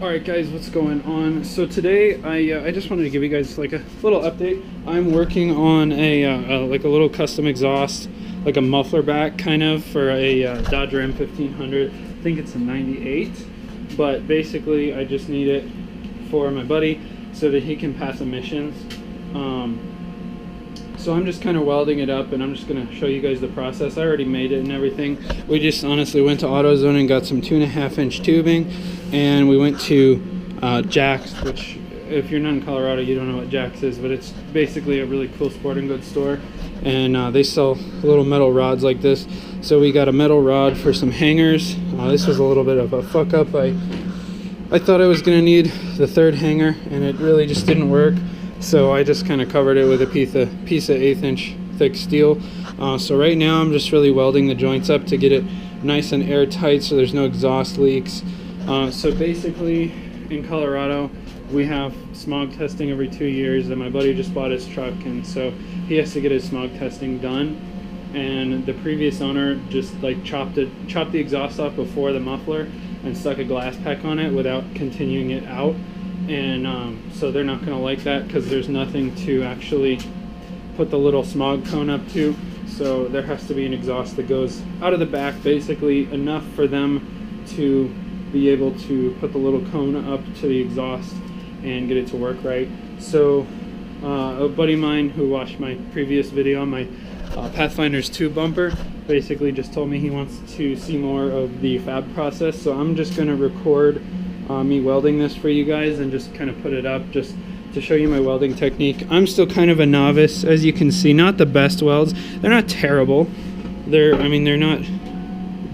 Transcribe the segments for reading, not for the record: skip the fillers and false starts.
Alright guys, what's going on? So today I just wanted to give you guys like a little update. I'm working on like a little custom exhaust, like a muffler back kind of for a Dodge Ram 1500. I think it's a 98, but basically I just need it for my buddy so that he can pass emissions. So I'm just kind of welding it up, and I'm just going to show you guys the process. I already made it and everything. We just honestly went to AutoZone and got some 2.5-inch tubing, and we went to Jack's, which if you're not in Colorado you don't know what Jack's is, but it's basically a really cool sporting goods store, and they sell little metal rods like this. So we got a metal rod for some hangers. This was a little bit of a fuck up. I thought I was going to need the third hanger, and it really just didn't work. So I just kind of covered it with a piece of 1/8-inch thick steel. So right now I'm just really welding the joints up to get it nice and airtight so there's no exhaust leaks. So basically in Colorado we have smog testing every 2 years, and my buddy just bought his truck, and so he has to get his smog testing done. And the previous owner just like chopped the exhaust off before the muffler and stuck a glass pack on it without continuing it out. And so they're not going to like that because there's nothing to actually put the little smog cone up to. So there has to be an exhaust that goes out of the back, basically enough for them to be able to put the little cone up to the exhaust and get it to work right. So a buddy of mine who watched my previous video on my Pathfinder's 2 bumper basically just told me he wants to see more of the fab process. So I'm just going to record me welding this for you guys and just kind of put it up just to show you my welding technique. I'm still kind of a novice, as you can see. Not the best welds. They're not terrible. They're not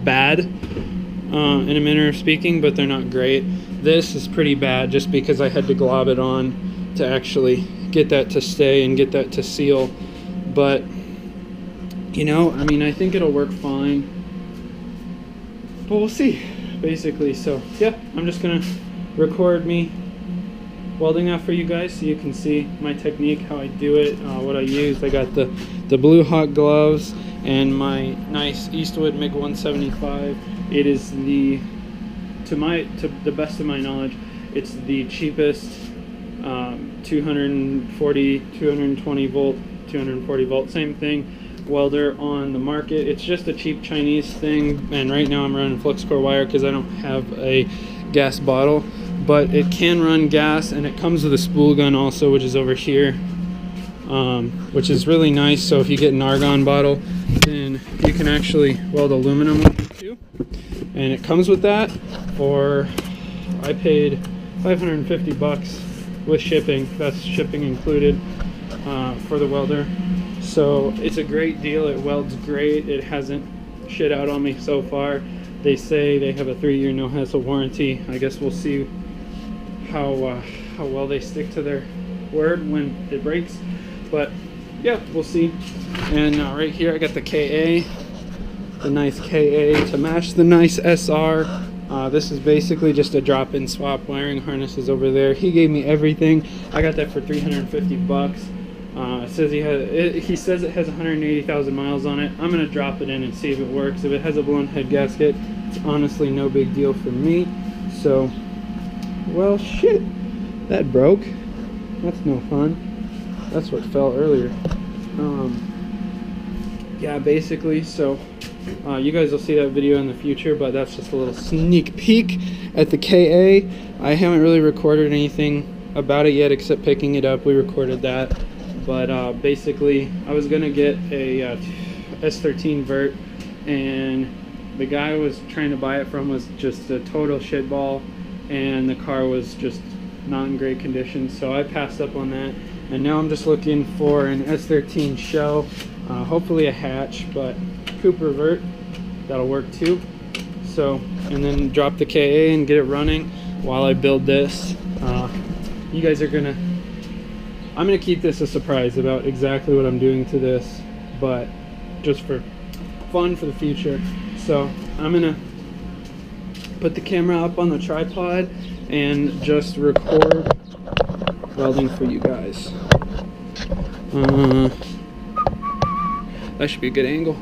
bad in a manner of speaking, but they're not great. This is pretty bad just because I had to glob it on to actually get that to stay and get that to seal. But you know, I mean, I think it'll work fine, but we'll see, basically. So yeah, I'm just gonna record me welding that for you guys so you can see my technique, how I do it, what I use. I got the Blue Hawk gloves and my nice Eastwood MiG 175. It is the, to the best of my knowledge, it's the cheapest 240, 220 volt, 240 volt, same thing, welder on the market. It's just a cheap Chinese thing, and right now I'm running flux core wire because I don't have a gas bottle, but it can run gas, and it comes with a spool gun also, which is over here, which is really nice. So if you get an argon bottle, then you can actually weld aluminum with it too, and it comes with that. Or I paid 550 bucks with shipping, that's shipping included, for the welder. So it's a great deal. It welds great. It hasn't shit out on me so far. They say they have a 3-year no-hassle warranty. I guess we'll see how well they stick to their word when it breaks. But yeah, we'll see. And right here I got the KA, the nice KA to match the nice SR. This is basically just a drop-in swap. Wiring harnesses over there. He gave me everything. I got that for 350 bucks. It says he says it has 180,000 miles on it. I'm gonna drop it in and see if it works. If it has a blown head gasket, it's honestly no big deal for me. So, well, shit, that broke. That's no fun. That's what fell earlier. Yeah, basically. So you guys will see that video in the future, but that's just a little sneak peek at the KA. I haven't really recorded anything about it yet except picking it up. We recorded that. But basically, I was going to get a S13 vert, and the guy I was trying to buy it from was just a total shitball, and the car was just not in great condition, so I passed up on that. And now I'm just looking for an S13 shell, hopefully a hatch, but Cooper vert, that'll work too. So, and then drop the KA and get it running while I build this. You guys are gonna, I'm going to keep this a surprise about exactly what I'm doing to this, but just for fun for the future. So I'm going to put the camera up on the tripod and just record welding for you guys. That should be a good angle.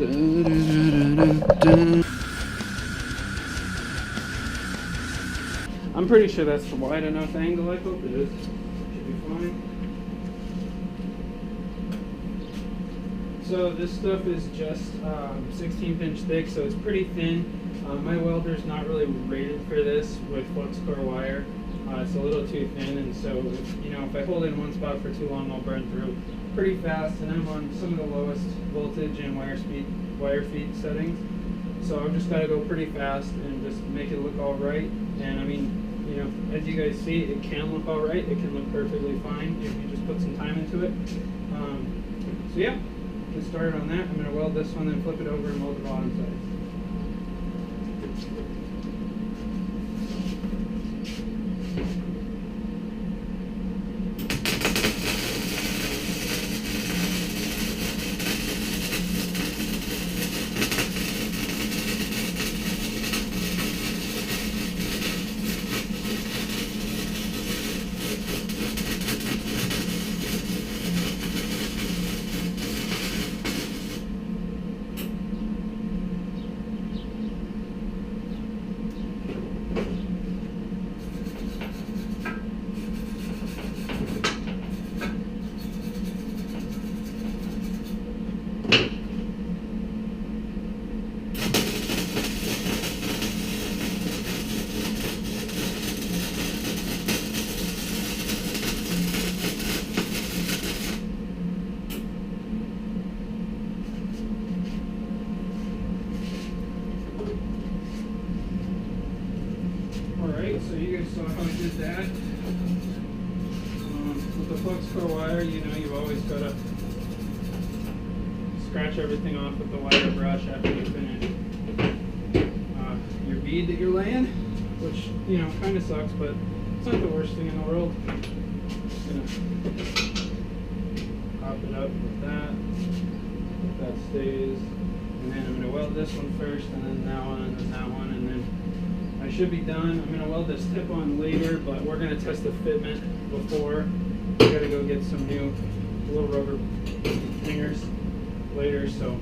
I'm pretty sure that's the wide enough angle. I hope it is. Should be fine. So this stuff is just 16th inch thick, so it's pretty thin. My welder's not really rated for this with flux core wire. It's a little too thin, and so if I hold in one spot for too long, I'll burn through pretty fast. And I'm on some of the lowest voltage and wire feed settings, so I've just got to go pretty fast and just make it look all right. And I mean, as you guys see, it can look all right. It can look perfectly fine if you just put some time into it. So yeah, get started on that. I'm going to weld this one, then flip it over and weld the bottom sides. So you guys saw how I did that. With the flux core wire, you've always got to scratch everything off with the wire brush after you finish your bead that you're laying, which kind of sucks, but it's not the worst thing in the world. Just gonna pop it up with that. If that stays, and then I'm gonna weld this one first, and then that one, and then that one, and then I should be done. I'm going to weld this tip on later, but we're going to test the fitment before. We got to go get some new little rubber hangers later, so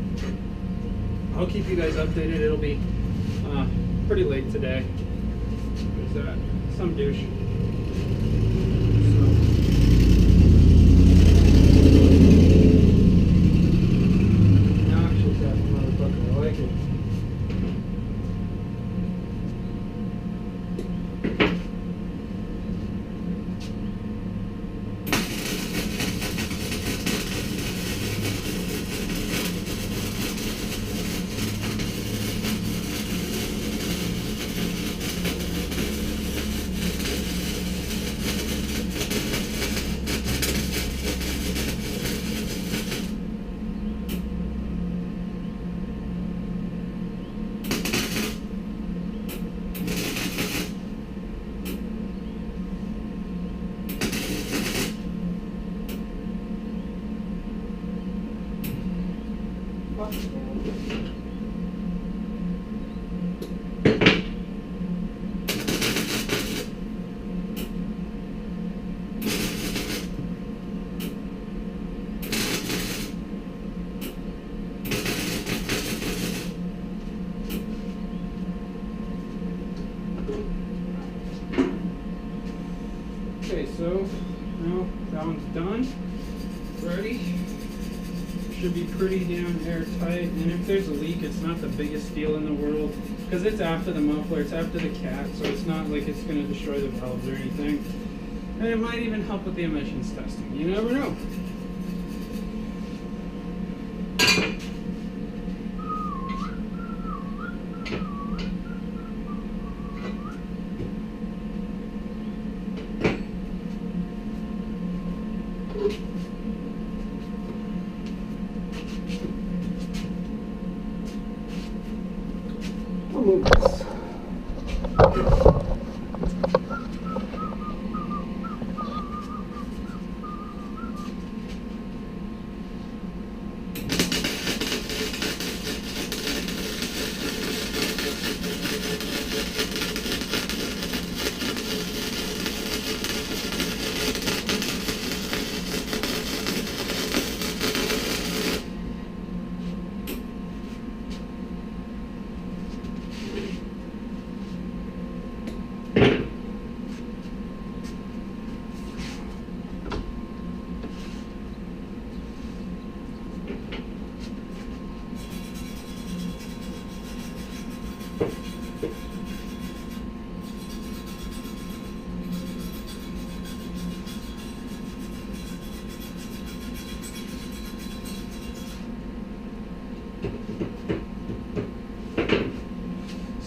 I'll keep you guys updated. It'll be pretty late today. Who's that? Some douche. Noxious ass motherfucker. I like it. Okay, so now that one's done, ready. Should be pretty damn airtight, and if there's a leak, it's not the biggest deal in the world, because it's after the muffler, it's after the cat, so it's not like it's going to destroy the valves or anything. And it might even help with the emissions testing. You never know. I'll move this.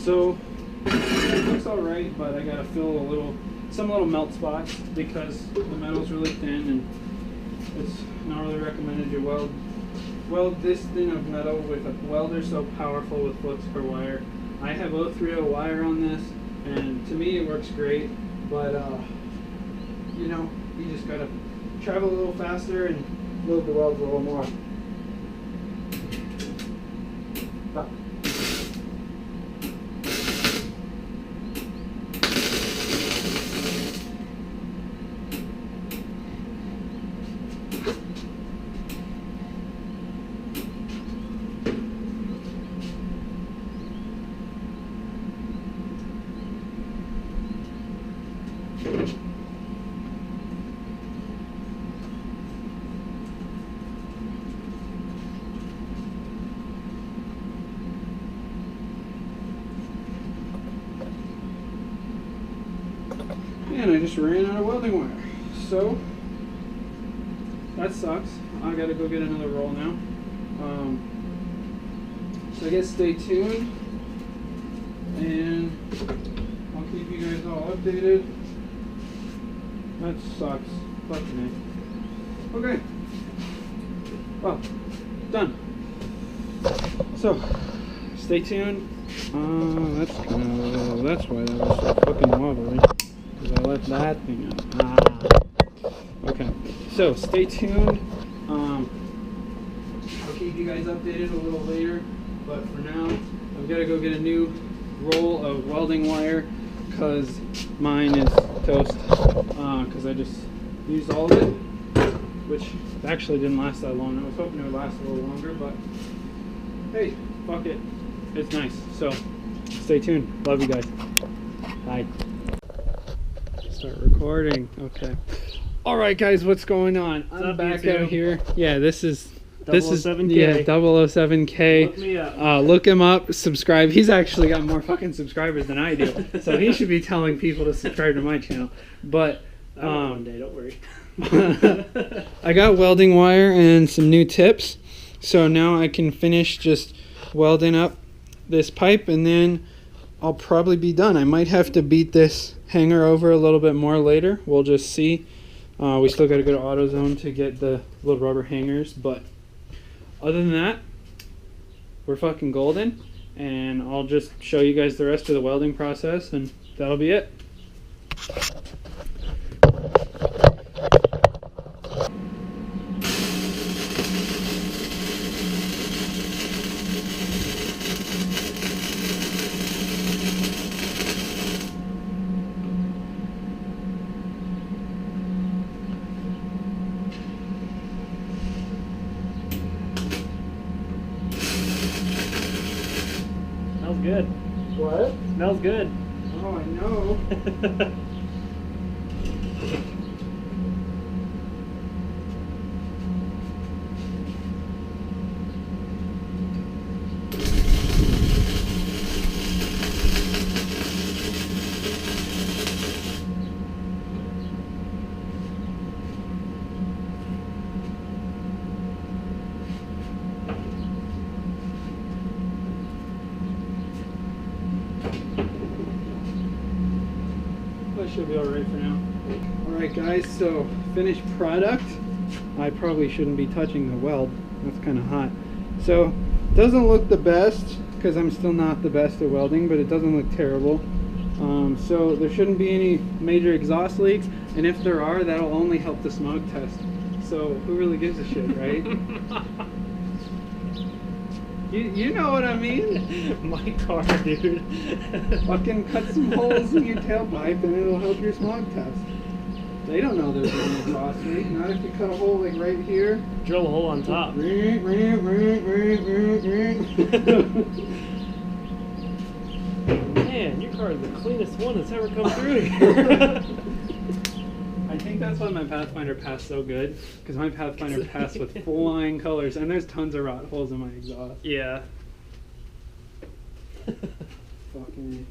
So it looks all right, but I gotta fill some little melt spots because the metal's really thin, and it's not really recommended you weld this thin of metal with a welder so powerful with flux per wire. I have 030 wire on this, and to me it works great, but you know, you just gotta travel a little faster and load the welds a little more. And I just ran out of welding wire, so that sucks. I gotta go get another roll now. So I guess stay tuned, and I'll keep you guys all updated. That sucks. Fuck me. Okay. Well, done. So stay tuned. That's why that was so fucking wobbly. I left that thing up. Okay, so stay tuned. I'll keep you guys updated a little later, but for now, I've got to go get a new roll of welding wire because mine is toast. Because I just used all of it, which actually didn't last that long. I was hoping it would last a little longer, but hey, fuck it. It's nice. So stay tuned. Love you guys. Bye. Start recording. Okay. All right, guys, what's going on? I'm back out here. Yeah, this is 007K. Yeah, 007K. Look me up. Look him up. Subscribe. He's actually got more fucking subscribers than I do, so he should be telling people to subscribe to my channel. But one day, don't worry. I got welding wire and some new tips, so now I can finish just welding up this pipe, and then I'll probably be done. I might have to beat this hanger over a little bit more later. We'll just see. We still got to go to AutoZone to get the little rubber hangers, but other than that, we're fucking golden, and I'll just show you guys the rest of the welding process, and that'll be it. Smells good. What? Smells good. Oh, I know. That should be alright for now. Alright guys, so finished product. I probably shouldn't be touching the weld. That's kind of hot. So, doesn't look the best, because I'm still not the best at welding, but it doesn't look terrible. So there shouldn't be any major exhaust leaks, and if there are, that'll only help the smog test. So who really gives a shit, right? You know what I mean? My car, dude. Fucking cut some holes in your tailpipe and it'll help your smog test. They don't know there's an exhaust leak. Not if you cut a hole like right here. Drill a hole on top. Man, your car is the cleanest one that's ever come through here. I think that's why my Pathfinder passed so good, because my Pathfinder passed with flying colors, and there's tons of rot holes in my exhaust. Yeah. Fucking